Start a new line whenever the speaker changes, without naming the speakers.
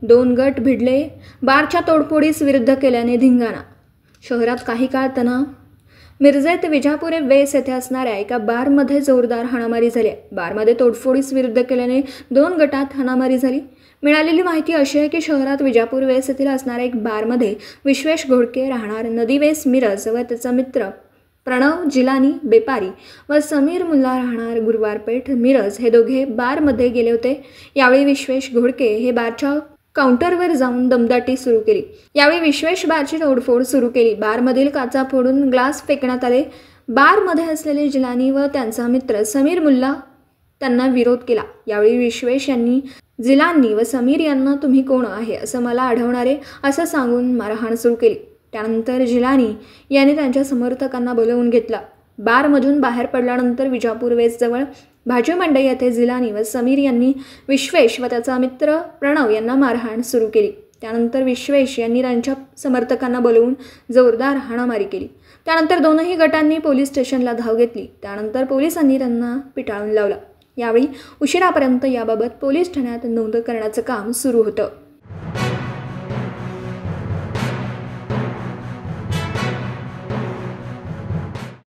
2 गट भिडले, बारच्या तोडफोडीस विरुद्ध केल्याने धिंगाणा. शहरात काही काळ तणाव. मिरजेत विजापुरे वेस येथे असणाऱ्या एका बारमध्ये जोरदार हाणामारी झाली. बारमध्ये तोडफोडीस विरुद्ध केल्याने 2 गटात हाणामारी झाली. मिळालेली माहिती अशी आहे की शहरात विजापूर वेस येथील असणाऱ्या एक बारमध्ये विश्वेश घोडके राहणार नदीवेस मिरज व त्याचा मित्र प्रणव जिलानी बेपारी व समीर मुल्ला राहणार गुरुवारपेठ मिरज हे दोघे बारमध्ये गेले होते. यावेळी विश्वेश घोडके हे बारच्या काउंटरवर जाऊन दमदाटी सुरू केली. यावेळी विश्वेश बारची तोडफोड सुरू केली. बारमधील काचा फोडून ग्लास फेकण्यात आले. बारमध्ये असलेले जिलानी व त्यांचा मित्र समीर मुल्ला त्यांना विरोध केला. यावेळी विश्वेश यांनी जिलानी व समीर यांना तुम्ही कोण आहे असं मला आढळणारे असं सांगून मारहाण सुरू केली. त्यानंतर जिलानी यांनी त्यांच्या समर्थकांना बोलवून घेतला. बारमधून बाहेर पडल्यानंतर विजापूर वेसजवळ भाजी मंडई येथे जिलानी व समीर यांनी विश्वेश व त्याचा मित्र प्रणव यांना मारहाण सुरू केली. त्यानंतर विश्वेश यांनी त्यांच्या समर्थकांना बोलवून जोरदार हाणामारी केली. त्यानंतर दोनही गटांनी पोलीस स्टेशनला धाव घेतली. त्यानंतर पोलिसांनी त्यांना पिटाळून लावलं. यावेळी उशिरापर्यंत याबाबत पोलीस ठाण्यात नोंद करण्याचं काम सुरू होतं.